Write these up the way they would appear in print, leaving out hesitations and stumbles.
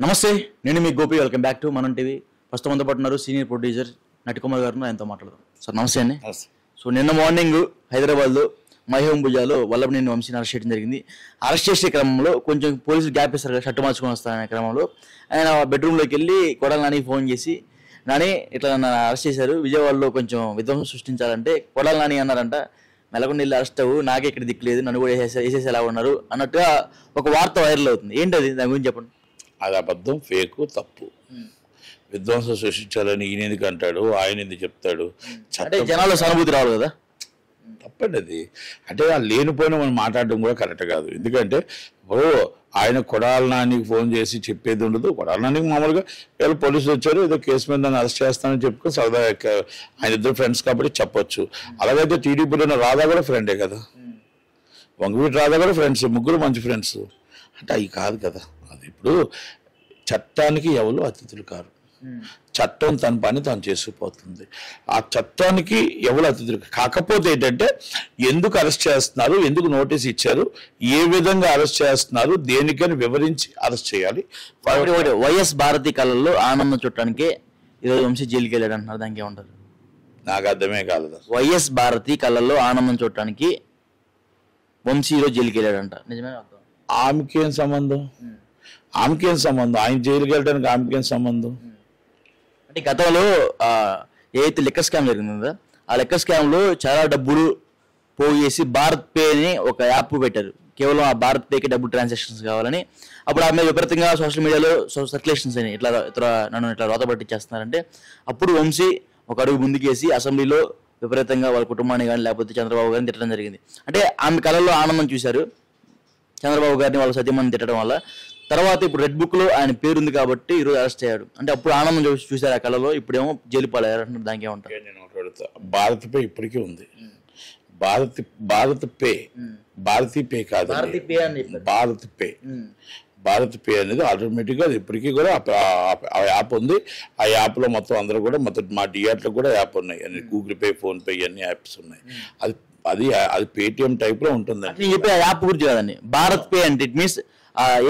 నమస్తే, నేను మీ Gopi. Welcome back to మనం టీవీ. ప్రస్తుతం అంతా పట్టున్నారు సీనియర్ ప్రొడ్యూసర్ నటికుమార్ గారు. ఆయనతో మాట్లాడదాం. సార్ నమస్తే అండి. సో నిన్న మార్నింగ్ హైదరాబాద్లో మైహోం భుజాలో వల్లభనేని వంశీని అరెస్ట్ చేయడం జరిగింది. అరెస్ట్ చేసే క్రమంలో కొంచెం పోలీసులు గ్యాప్ ఇస్తారు కదా, షర్టు మార్చుకొని వస్తారనే క్రమంలో ఆయన బెడ్రూమ్లోకి వెళ్ళి కొడాలి నానికి ఫోన్ చేసి, నాని ఇట్లా నన్ను అరెస్ట్ చేశారు, విజయవాడలో కొంచెం విధ్వంసం సృష్టించాలంటే కొడాలి నాని అన్నారంట, మెలకుండా వెళ్ళి అరెస్ట్ అవ్వు, నాకే ఇక్కడ దిక్కులేదు, నన్ను కూడా వేసేసి ఎలా ఉన్నారు అన్నట్టుగా ఒక వార్త వైరల్ అవుతుంది. ఏంటది, దాని గురించి చెప్పండి. అది అబద్ధం, ఫేకు, తప్పు. విధ్వంసం సృష్టించాలని ఈయన ఎందుకు అంటాడు, ఆయన ఎందుకు చెప్తాడు? అంటే జనాల్లో సానుభూతి రావాలి కదా, తప్పండి అది. అంటే ఆ లేనిపోయిన మనం మాట్లాడడం కూడా కరెక్ట్ కాదు. ఎందుకంటే ఆయన కొడాలి నానికి ఫోన్ చేసి చెప్పేది ఉండదు. కొడాలి నానికి మామూలుగా వీళ్ళు పోలీసులు వచ్చారు, ఏదో కేసు మీద నన్ను అరెస్ట్ చేస్తానని చెప్పుకొని సరదా ఆయన ఇద్దరు ఫ్రెండ్స్ కాబట్టి చెప్పొచ్చు. అలాగైతే టీడీపీలో రాధా కూడా ఫ్రెండే కదా, వంగవీటి రాధా కూడా ఫ్రెండ్స్, ముగ్గురు మంచి ఫ్రెండ్స్. అంటే అవి కాదు కదా. అది ఇప్పుడు చట్టానికి ఎవరు అతిథులు కారు, చట్టం తన పని తాను చేసుకుపోతుంది. ఆ చట్టానికి ఎవరు అతిథులు కాకపోతే ఏంటంటే ఎందుకు అరెస్ట్ చేస్తున్నారు, ఎందుకు నోటీస్ ఇచ్చారు, ఏ విధంగా అరెస్ట్ చేస్తున్నారు, దేనికని వివరించి అరెస్ట్ చేయాలి. వైఎస్ భారతి కళల్లో ఆనందం చుట్టానికి ఈరోజు వంశీ జైలుకి వెళ్ళాడు అంటున్నారు, దానికి ఏమంటారు? నాకు అర్థమే కాలేదు. వైఎస్ భారతి కళల్లో ఆనందం చూడటానికి వంశీ ఈరోజు జైలుకి వెళ్ళాడంట, నిజమే? ఆమెకేం సంబంధం? ఆమెకేం సంబంధం? ఆయన జైలుకి వెళ్ళడానికి ఆమెకేం సంబంధం? అంటే గతంలో ఏదైతే లెక్క స్కామ్ జరిగిందో ఆ లెక్క స్కామ్ లో చాలా డబ్బులు పోగేసి భారత్ పే అని ఒక యాప్ పెట్టారు, కేవలం ఆ భారత్ పేకి డబ్బు ట్రాన్సాక్షన్స్ కావాలని. అప్పుడు ఆమె విపరీతంగా సోషల్ మీడియాలో సర్క్యులేషన్స్ అని నన్ను ఇట్లా రోత పట్టించేస్తున్నారంటే అప్పుడు వంశీ ఒక అడుగు ముందుకేసి అసెంబ్లీలో విపరీతంగా వాళ్ళ కుటుంబాన్ని కానీ లేకపోతే చంద్రబాబు గారిని తిట్టడం జరిగింది. అంటే ఆమె కళల్లో ఆనందం చూశారు చంద్రబాబు గారిని, వాళ్ళ సత్యమని తిట్టడం వల్ల. తర్వాత ఇప్పుడు రెడ్ బుక్ లో ఆయన పేరు ఉంది కాబట్టి ఈరోజు అరెస్ట్ అయ్యాడు. అంటే అప్పుడు ఆనందం చూశారు ఆ కళలో, ఇప్పుడేమో జైలు పాలయ్యారు అంటున్నారు, దానికి ఏమంటారు? భారత్ పే ఇప్పటికీ ఉంది. భారత్ పే, భారతీ పే కాదు, భారత్ పే. భారత్ పే అనేది ఆటోమేటిక్గా అది ఇప్పటికీ కూడా ఆ యాప్ ఉంది. ఆ యాప్లో మొత్తం అందరూ కూడా మొత్తం మా డిఆర్లో కూడా యాప్ ఉన్నాయి, అన్ని గూగుల్ పే, ఫోన్ పే ఇవన్నీ యాప్స్ ఉన్నాయి. అది పేటిఎం టైప్ లో ఉంటుందండి. నేను చెప్పే యాప్ గురించి కాదండి, భారత్ పే అంటే ఇట్ మీన్స్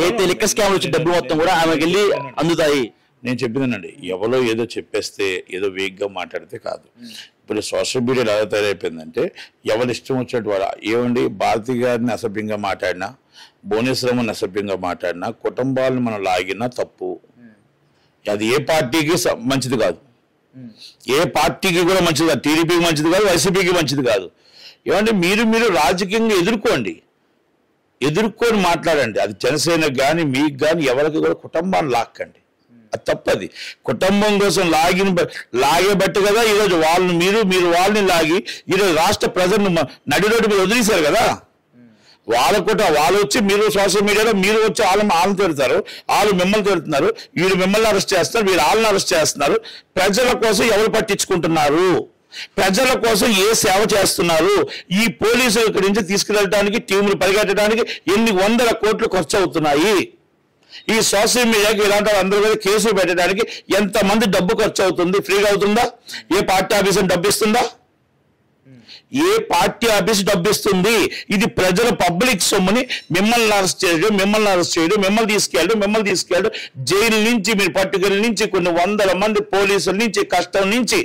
ఏ లెక్క స్కామ్ వచ్చే డబ్బు మొత్తం కూడా ఆమెకి వెళ్ళి అందుతాయి. నేను చెప్పిందనండి, ఎవరో ఏదో చెప్పేస్తే ఏదో వేగ్గా మాట్లాడితే కాదు. ఇప్పుడు సోషల్ మీడియాలో ఎలా తయారైపోయిందంటే ఎవరు ఇష్టం వచ్చినట్టు వాడు ఏమండి భారతి గారిని అసభ్యంగా మాట్లాడినా, భువనేశ్వరమ్మని అసభ్యంగా మాట్లాడినా, కుటుంబాలను మనం లాగినా తప్పు. అది ఏ పార్టీకి మంచిది కాదు, ఏ పార్టీకి కూడా మంచిది కాదు. టీడీపీకి మంచిది కాదు, వైసీపీకి మంచిది కాదు. ఏమంటే మీరు రాజకీయంగా ఎదుర్కొని మాట్లాడండి. అది జనసేనకు కానీ మీకు కానీ ఎవరికి కూడా కుటుంబాన్ని లాక్కండి, అది తప్పది. కుటుంబం కోసం లాగేబట్టి కదా ఈరోజు వాళ్ళని మీరు వాళ్ళని లాగి ఈరోజు రాష్ట్ర ప్రజలను నడిరోడ్డు మీద వదిలేశారు కదా. వాళ్ళు వచ్చి మీరు సోషల్ మీడియాలో మీరు వచ్చి వాళ్ళని తిడతారు, వాళ్ళు మిమ్మల్ని తిడుతున్నారు, వీళ్ళు మిమ్మల్ని అరెస్ట్ చేస్తున్నారు, వీళ్ళు వాళ్ళని అరెస్ట్ చేస్తున్నారు. ప్రజల కోసం ఎవరు పట్టించుకుంటున్నారు, ప్రజల కోసం ఏ సేవ చేస్తున్నారు? ఈ పోలీసులు ఇక్కడి నుంచి తీసుకువెళ్ళడానికి, టీములు పరిగెట్టడానికి ఎన్ని వందల కోట్లు ఖర్చు అవుతున్నాయి. ఈ సోషల్ మీడియాకి ఇలాంటి అందరి మీద కేసులు పెట్టడానికి ఎంతమంది డబ్బు ఖర్చు అవుతుంది? ఫ్రీగా అవుతుందా? ఏ పార్టీ ఆఫీసు డబ్బిస్తుందా? ఏ పార్టీ ఆఫీసు డబ్బిస్తుంది? ఇది ప్రజల పబ్లిక్ సొమ్ముని మిమ్మల్ని అరెస్ట్ చేయడం, మిమ్మల్ని తీసుకెళ్ళడం, జైలు నుంచి మీరు పట్టుకెళ్ళి నుంచి కొన్ని వందల మంది పోలీసుల నుంచి కష్టం నుంచి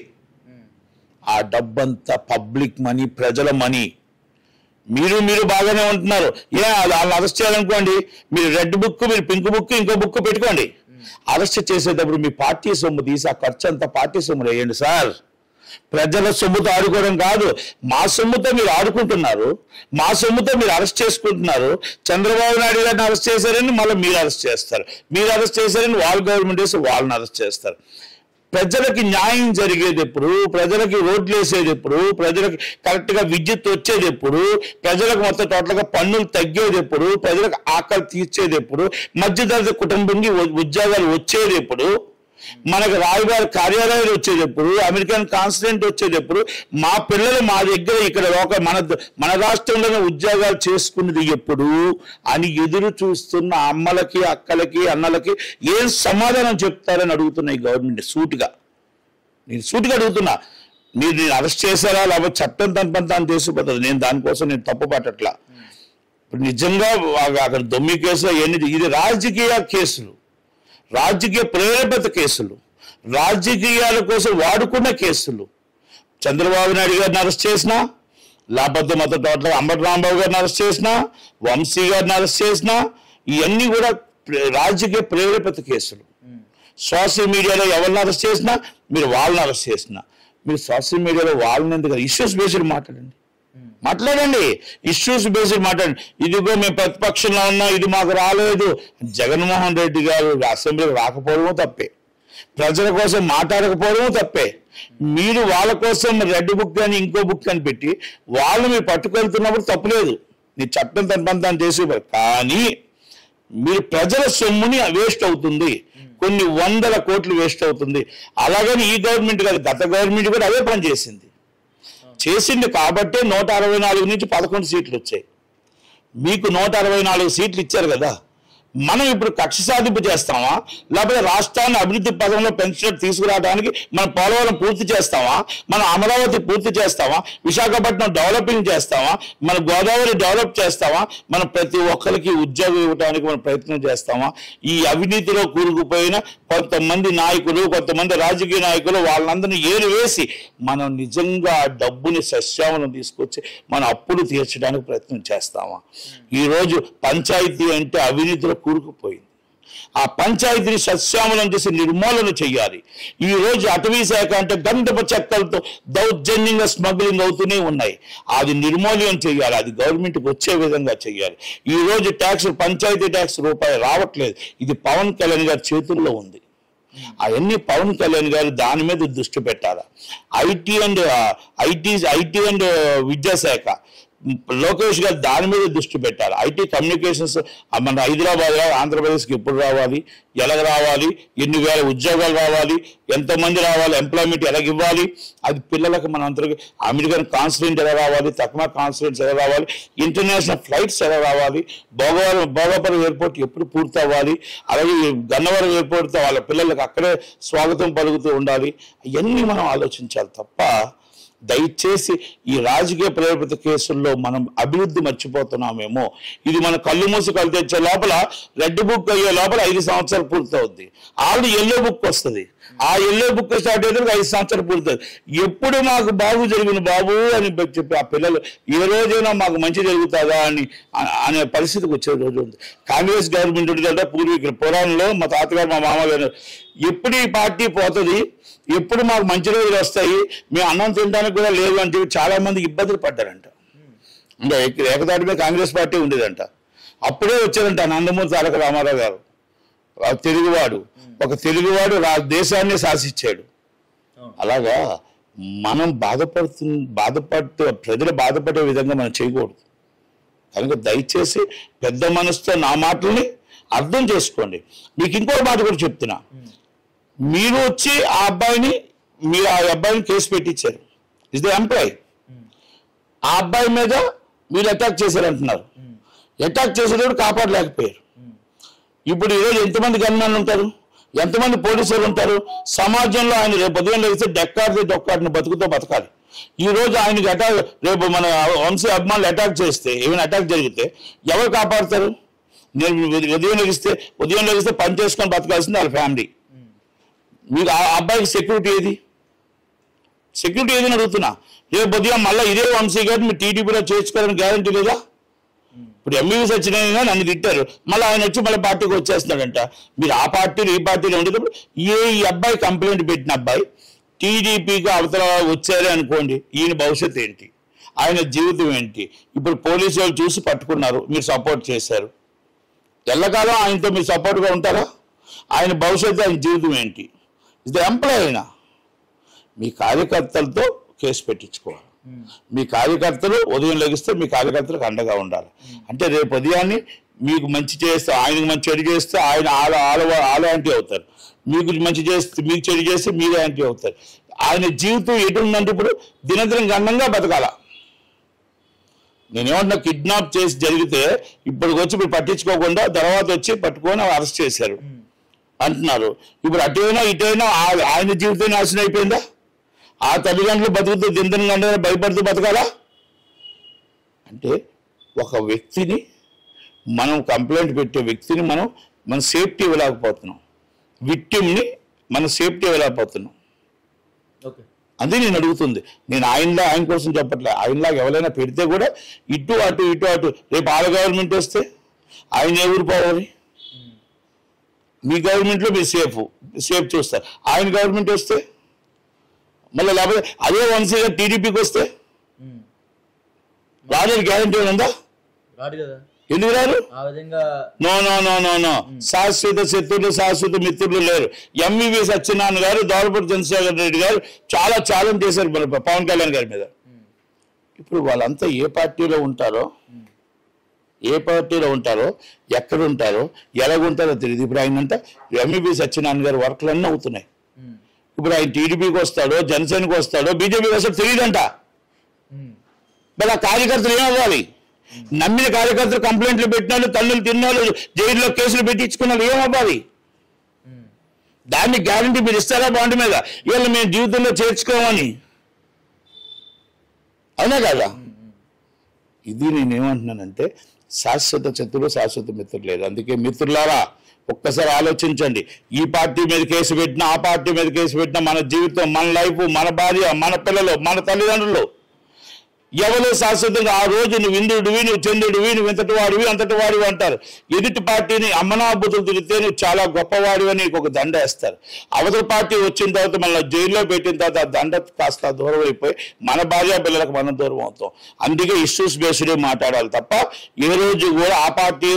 ఆ డబ్బంతా పబ్లిక్ మనీ, ప్రజల మనీ. మీరు బాగానే ఉంటున్నారు. వాళ్ళని అరెస్ట్ చేయాలనుకోండి, మీరు రెడ్ బుక్, మీరు పింక్ బుక్, ఇంకో బుక్ పెట్టుకోండి. అరెస్ట్ చేసేటప్పుడు మీ పార్టీ సొమ్ము తీసి ఆ ఖర్చు అంతా పార్టీ సొమ్ము వేయండి సార్. ప్రజల సొమ్ముతో ఆడుకోవడం కాదు. మా సొమ్ముతో మీరు ఆడుకుంటున్నారు, మా సొమ్ముతో మీరు అరెస్ట్ చేసుకుంటున్నారు. చంద్రబాబు నాయుడు గారిని అరెస్ట్ చేశారని మళ్ళీ మీరు అరెస్ట్ చేస్తారు, మీరు అరెస్ట్ చేశారని వాళ్ళ గవర్నమెంట్ వేసి వాళ్ళని అరెస్ట్ చేస్తారు. ప్రజలకి న్యాయం జరిగేది ఎప్పుడు, ప్రజలకి రోడ్లు వేసేది ఎప్పుడు, ప్రజలకు కరెక్ట్గా విద్యుత్ వచ్చేది ఎప్పుడు, ప్రజలకు మొత్తం టోటల్గా పన్నులు తగ్గేది ఎప్పుడు, ప్రజలకు ఆకలి తీర్చేది ఎప్పుడు, మధ్యతరగతి కుటుంబంకి ఉద్యోగాలు వచ్చేది ఎప్పుడు, మనకు రాయబారి కార్యాలయాలు వచ్చేది ఎప్పుడు, అమెరికన్ కాన్సులేట్ వచ్చేది ఎప్పుడు, మా పిల్లలు మా దగ్గర ఇక్కడ మన రాష్ట్రంలోనే ఉద్యోగాలు చేసుకున్నది ఎప్పుడు అని ఎదురు చూస్తున్న అమ్మలకి, అక్కలకి, అన్నలకి ఏం సమాధానం చెప్తారని అడుగుతున్నా ఈ గవర్నమెంట్. నేను సూటిగా అడుగుతున్నా. మీరు అరెస్ట్ చేశారా, లేకపోతే చట్టం తన పని తాను చేసుకుపోతుంది. నేను దానికోసం నేను తప్పు పట్టట్లా. ఇప్పుడు నిజంగా అక్కడ దొమ్మి కేసులో ఇది రాజకీయ కేసులు. రాజకీయ ప్రేరేపిత కేసులు, రాజకీయాల కోసం వాడుకున్న కేసులు. చంద్రబాబు నాయుడు గారిని అరెస్ట్ చేసినా, లేకపోతే మొత్తం టోటల్ అంబటి రాంబాబు గారిని అరెస్ట్ చేసినా, వంశీ గారిని అరెస్ట్ చేసినా, ఇవన్నీ కూడా రాజకీయ ప్రేరేపిత కేసులు. సోషల్ మీడియాలో ఎవరిని అరెస్ట్ చేసినా మీరు వాళ్ళని అరెస్ట్ చేసినా, మీరు సోషల్ మీడియాలో వాళ్ళని ఎందుకు ఇష్యూస్ బేస్డ్ మాట్లాడండి, ఇష్యూస్ బేస్డ్ మాట్లాడండి. ఇదిగో మేము ప్రతిపక్షంలో ఉన్నా, ఇది మాకు రాలేదు. జగన్మోహన్ రెడ్డి గారు అసెంబ్లీకి రాకపోవడమో తప్పే, ప్రజల కోసం మాట్లాడకపోవడమో తప్పే. మీరు వాళ్ళ కోసం రెడ్ బుక్ అని ఇంకో బుక్ అని పెట్టి వాళ్ళు మీరు పట్టుకెళ్తున్నప్పుడు తప్పులేదు, నీ చట్టం తన చేసేవారు. కానీ మీరు ప్రజల సొమ్ముని వేస్ట్ అవుతుంది, కొన్ని 100 కోట్లు వేస్ట్ అవుతుంది. అలాగని ఈ గవర్నమెంట్ కాదు, గత గవర్నమెంట్ కూడా అదే పని చేసింది కాబట్టే 164 నుంచి 11 సీట్లు వచ్చాయి. మీకు 164 సీట్లు ఇచ్చారు కదా. మనం ఇప్పుడు కక్ష సాధింపు చేస్తామా, లేకపోతే రాష్ట్రాన్ని అభివృద్ధి పదంలో పెన్షన్ తీసుకురావడానికి మన పోలవరం పూర్తి చేస్తామా, మన అమరావతి పూర్తి చేస్తామా, విశాఖపట్నం డెవలపింగ్ చేస్తామా, మన గోదావరి డెవలప్ చేస్తామా, మన ప్రతి ఒక్కరికి ఉద్యోగం ఇవ్వడానికి మనం ప్రయత్నం చేస్తామా? ఈ అవినీతిలో కూరుకుపోయిన కొంతమంది నాయకులు, కొంతమంది రాజకీయ నాయకులు వాళ్ళందరినీ ఏరు వేసి మనం నిజంగా డబ్బుని సస్యామలం తీసుకొచ్చి మన అప్పులు తీర్చడానికి ప్రయత్నం చేస్తామా? ఈరోజు పంచాయతీ అంటే అవినీతిలో కూరుకుపోయింది. ఆ పంచాయతీని సస్యామలం చేసి నిర్మూలన చేయాలి. ఈ రోజు అటవీ శాఖ అంటే గంధపు చెక్కలతో దౌర్జన్యంగా స్మగ్లింగ్ అవుతూనే ఉన్నాయి. అది నిర్మూలన చేయాలి, అది గవర్నమెంట్కి వచ్చే విధంగా చేయాలి. ఈ రోజు ట్యాక్స్, పంచాయతీ ట్యాక్స్ రూపాయి రావట్లేదు. ఇది పవన్ కళ్యాణ్ గారి చేతుల్లో ఉంది. అవన్నీ పవన్ కళ్యాణ్ గారు దాని మీద దృష్టి పెట్టాలి. ఐటీ అండ్ విద్యాశాఖ లోకేష్ గారు దాని మీద దృష్టి పెట్టాలి. ఐటీ కమ్యూనికేషన్స్ మన హైదరాబాద్ ఆంధ్రప్రదేశ్కి ఎప్పుడు రావాలి, ఎలాగ రావాలి, ఎన్ని వేల ఉద్యోగాలు రావాలి, ఎంతమంది రావాలి, ఎంప్లాయ్మెంట్ ఎలాగ ఇవ్వాలి, అది పిల్లలకు మన అందరికి అమెరికన్ కాన్సులేట్ ఎలా రావాలి, తక్కువ కాన్సులేట్స్ ఎలా రావాలి, ఇంటర్నేషనల్ ఫ్లైట్స్ ఎలా రావాలి, భోగాపురం ఎయిర్పోర్ట్ ఎప్పుడు పూర్తి అవ్వాలి, అలాగే గన్నవరం ఎయిర్పోర్ట్తో వాళ్ళ పిల్లలకు అక్కడే స్వాగతం పలుకుతూ ఉండాలి. ఇవన్నీ మనం ఆలోచించాలి తప్ప దయచేసి ఈ రాజకీయ ప్రేరేపిత కేసుల్లో మనం అభివృద్ధి మర్చిపోతున్నామేమో. ఇది మన కళ్ళు మూసి కళ్ళు తెచ్చే లోపల రెడ్ బుక్ అయ్యే లోపల 5 సంవత్సరాలు పూర్తవుద్ది. ఆల్రెడీ ఎల్లో బుక్ వస్తుంది. ఆ ఎల్లో బుక్ స్టార్ట్ అయితే 5 సంవత్సరాలు పూర్తవుతుంది. ఎప్పుడు మాకు బాగు జరిగిన బాబు అని చెప్పి ఆ పిల్లలు ఏ రోజైనా మాకు మంచి జరుగుతుందా అనే పరిస్థితికి వచ్చే రోజు ఉంది. కాంగ్రెస్ గవర్నమెంట్ కదా పూర్వీకులు పురాణంలో మా తాతగారు మా మామగారు ఎప్పుడు ఈ పార్టీ పోతుంది, ఎప్పుడు మాకు మంచి రోజులు వస్తాయి, మేము అన్నం తినడానికి కూడా లేదు అని చెప్పి చాలా మంది ఇబ్బందులు పడ్డారంట. ఇంకా ఏకదాటి మీద కాంగ్రెస్ పార్టీ ఉండేదంట. అప్పుడే వచ్చారంట నందమూరి తారక రామారావు గారు, తెలుగువాడు, ఒక తెలుగువాడు దేశాన్ని శాసించాడు. అలాగా మనం బాధపడుతూ ప్రజలు బాధపడే విధంగా మనం చేయకూడదు. కనుక దయచేసి పెద్ద మనసుతో నా మాటల్ని అర్థం చేసుకోండి. మీకు ఇంకో మాట కూడా చెప్తున్నా, మీరు వచ్చి ఆ అబ్బాయిని కేసు పెట్టించారు, ఇస్ ద ఎంప్లాయ్. ఆ అబ్బాయి మీద మీరు అటాక్ చేశారంటున్నారు. అటాక్ చేసేటప్పుడు కాపాడలేకపోయారు. ఇప్పుడు ఈరోజు ఎంతమంది గన్మెన్లు ఉంటారు, ఎంతమంది పోలీసులు ఉంటారు సమాజంలో? ఆయన రేపు ఉదయం లేస్తే డొక్కాడిని బతుకుతో బతకాలి. ఈ రోజు ఆయనకి అటాక్, రేపు మన వంశీ అభిమానులు అటాక్ చేస్తే, ఏమైనా అటాక్ జరిగితే ఎవరు కాపాడుతారు? నేను ఉదయం లెగిస్తే పని చేసుకొని బతకాల్సింది వాళ్ళ ఫ్యామిలీ. మీకు ఆ అబ్బాయికి సెక్యూరిటీ ఏది అని అడుగుతున్నా. రేపు ఉదయం మళ్ళీ ఇదే వంశీ గారు మీరు టీడీపీలో చేర్చుకోవాలని గ్యారంటీ లేదా? ఇప్పుడు ఎంబీబీ సత్యనారాయణ నన్ను తిట్టారు, మళ్ళీ ఆయన వచ్చి మళ్ళీ పార్టీకి వచ్చేస్తున్నాడంట. మీరు ఆ పార్టీలో ఈ పార్టీలో ఉండేటప్పుడు ఈ అబ్బాయి కంప్లైంట్ పెట్టిన అబ్బాయి టీడీపీకి అవతల వచ్చారే అనుకోండి, ఈయన భవిష్యత్తు ఏంటి, ఆయన జీవితం ఏంటి? ఇప్పుడు పోలీసు వాళ్ళు చూసి పట్టుకున్నారు, మీరు సపోర్ట్ చేశారు, ఎల్లకాలం ఆయనతో మీరు సపోర్ట్గా ఉంటారా? ఆయన భవిష్యత్తు, ఆయన జీవితం ఏంటి? ఇది ఎంప్లాయ్ అయినా మీ కార్యకర్తలతో కేసు పెట్టించుకోవాలి. మీ కార్యకర్తలు ఉదయం లెగిస్తే మీ కార్యకర్తలకు అండగా ఉండాలి. అంటే రేపు ఉదయాన్ని మీకు మంచి చేస్తే, ఆయనకు మంచి చెడు చేస్తే ఆయన ఆల యాంటీ అవుతారు, మీకు మంచి చేస్తే మీకు చెడు చేస్తే మీరు యాంటీ అవుతారు. ఆయన జీవితం ఎటుందంటే ఇప్పుడు దినదినం గండంగా బతకాల. నేనేమంటున్నా, కిడ్నాప్ చేసి జరిగితే ఇప్పటికి వచ్చి ఇప్పుడు పట్టించుకోకుండా తర్వాత వచ్చి పట్టుకొని అరెస్ట్ చేశారు అంటున్నారు. ఇప్పుడు అటైనా ఇటైనా ఆయన జీవితం నాశనం అయిపోయిందా? ఆ తల్లిదండ్రులు బతుకుతూ దిందన గంటనే భయపడుతూ బతకాలా? అంటే ఒక వ్యక్తిని మనం కంప్లైంట్ పెట్టే వ్యక్తిని మనం సేఫ్టీ ఇవ్వలేకపోతున్నాం. విక్టిమ్ని మన సేఫ్టీ వెళ్ళకపోతున్నాం. అదే నేను అడుగుతుంది. నేను ఆయన కోసం చెప్పట్లే. ఆయనలాగా ఎవరైనా పెడితే కూడా ఇటు అటు రేపు ఆడ గవర్నమెంట్ వస్తే ఆయన ఏ ఊరు పోవాలి? మీ గవర్నమెంట్లో మీరు సేఫ్ చూస్తారు. ఆయన గవర్నమెంట్ వస్తే మళ్ళీ లేకపోతే అదే వంశీగా టీడీపీకి వస్తే రాజు గ్యారంటీ ఉందా? ఎందుకు రారు? నో. శాశ్వత శత్రులు శాశ్వత మిత్రులు లేరు. ఎంవివి సత్యనారాయణ గారు, దోలపూడి చంద్రశేఖర్ రెడ్డి గారు చాలా ఛాలెంజ్ చేశారు పవన్ కళ్యాణ్ గారి మీద. ఇప్పుడు వాళ్ళంతా ఏ పార్టీలో ఉంటారో ఎక్కడ ఉంటారో ఎలాగుంటారో తెలియదు. ఇప్పుడు ఆయనంతా ఎంవివి సత్యనారాయణ గారి వర్క్లన్నీ అవుతున్నాయి. ఇప్పుడు ఆయన టీడీపీకి వస్తాడో జనసేనకి వస్తాడో బీజేపీకి వస్తాడో తెలియదంట. మరి ఆ కార్యకర్తలు ఏమవ్వాలి? నమ్మిన కార్యకర్తలు కంప్లైంట్లు పెట్టినారు, తల్లులు తిన్నారు, జైల్లో కేసులు పెట్టించుకున్నారు, ఏమవ్వాలి? దాన్ని గ్యారంటీ మీరు ఇస్తారా బాండ్ మీద? ఇవాళ మేము జీవితంలో చేర్చుకోమని, అవునా కదా? ఇది నేనేమంటున్నానంటే శాశ్వత శత్రులు శాశ్వత మిత్రులు లేదు. అందుకే మిత్రులారా ఒక్కసారి ఆలోచించండి. ఈ పార్టీ మీద కేసు పెట్టినా ఆ పార్టీ మీద కేసు పెట్టినా మన జీవితం, మన లైఫ్, మన భార్య, మన పిల్లలు, మన తల్లిదండ్రులు ఎవరో శాశ్వతంగా ఆ రోజు నువ్వు ఇంద్రుడివి, నువ్వు చంద్రుడివి, నువ్వు ఇంతటి వాడివి అంతటి వాడివి అంటారు. ఎదుటి పార్టీని అమ్మనాబుద్ధులు తిరిగితే నువ్వు చాలా గొప్పవాడివి అని నీకు ఒక దండ వేస్తారు. అవతల పార్టీ వచ్చిన తర్వాత మళ్ళీ జైల్లో పెట్టిన తర్వాత ఆ దండ కాస్త దూరం అయిపోయి మన భార్య పిల్లలకు మనం దూరం అవుతాం. అందుకే ఇష్యూస్ బేస్డ్ మాట్లాడాలి తప్ప ఏ రోజు కూడా ఆ పార్టీ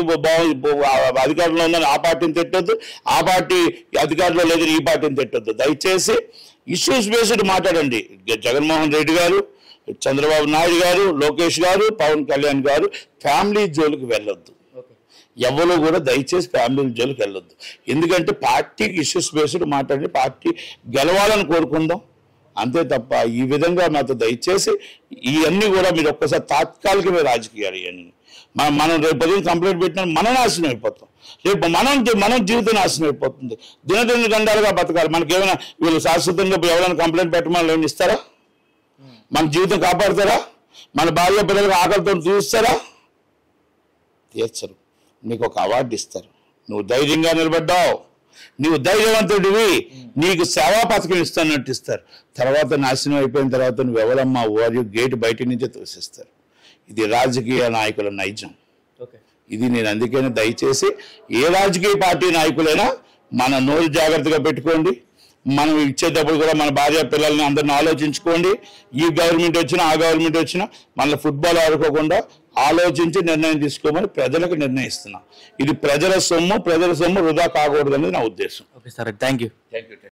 అధికారంలో ఉందని ఆ పార్టీని తిట్టొద్దు, ఆ పార్టీ అధికారంలో లేదని ఈ పార్టీని తిట్టొద్దు. దయచేసి ఇష్యూస్ బేస్డ్ మాట్లాడండి. జగన్మోహన్ రెడ్డి గారు, చంద్రబాబు నాయుడు గారు, లోకేష్ గారు, పవన్ కళ్యాణ్ గారు ఫ్యామిలీ జోలికి వెళ్ళొద్దు. ఎవరు కూడా దయచేసి ఫ్యామిలీ జోలికి వెళ్ళొద్దు. ఎందుకంటే పార్టీకి ఇష్యూస్ బేస్డ్ మాట్లాడి పార్టీ గెలవాలని కోరుకుందాం అంతే తప్ప ఈ విధంగా మాతో దయచేసి ఇవన్నీ కూడా మీరు ఒక్కసారి తాత్కాలికమే రాజకీయాలు. ఇవన్నీ మనం రేపు పొద్దున కంప్లైంట్ పెట్టినా మనం నాశనం అయిపోతాం. రేపు మనం జీవితం నాశనం అయిపోతుంది. దినదిన గండాలుగా బతకాలి. మనకేమైనా వీళ్ళు శాశ్వతంగా ఎవరైనా కంప్లైంట్ పెట్టమని ఏమైనా ఇస్తారా? మన జీవితం కాపాడుతారా? మన భార్య పిల్లలకు ఆకలితో తీరుస్తారా? తీర్చరు. నీకు ఒక అవార్డు ఇస్తారు. నువ్వు ధైర్యంగా నిలబడ్డావు, నువ్వు ధైర్యవంతుడివి, నీకు సేవా పథకం ఇస్తానట్టు ఇస్తారు. తర్వాత నాశనం అయిపోయిన తర్వాత నువ్వు ఎవరమ్మా వారి గేటు బయట నుంచే తోసిస్తారు. ఇది రాజకీయ నాయకుల నైజం. ఇది నేను అందుకనే దయచేసి ఏ రాజకీయ పార్టీ నాయకులైనా మన నోరు జాగ్రత్తగా పెట్టుకోండి. మనం ఇచ్చేటప్పుడు కూడా మన భార్య పిల్లల్ని అందరిని ఆలోచించుకోండి. ఈ గవర్నమెంట్ వచ్చినా ఆ గవర్నమెంట్ వచ్చినా మళ్ళీ ఫుట్బాల్ ఆడుకోకుండా ఆలోచించి నిర్ణయం తీసుకోమని ప్రజలకు నిర్ణయిస్తున్నా. ఇది ప్రజల సొమ్ము వృధా కాకూడదు అనేది నా ఉద్దేశం. Okay sir, thank you.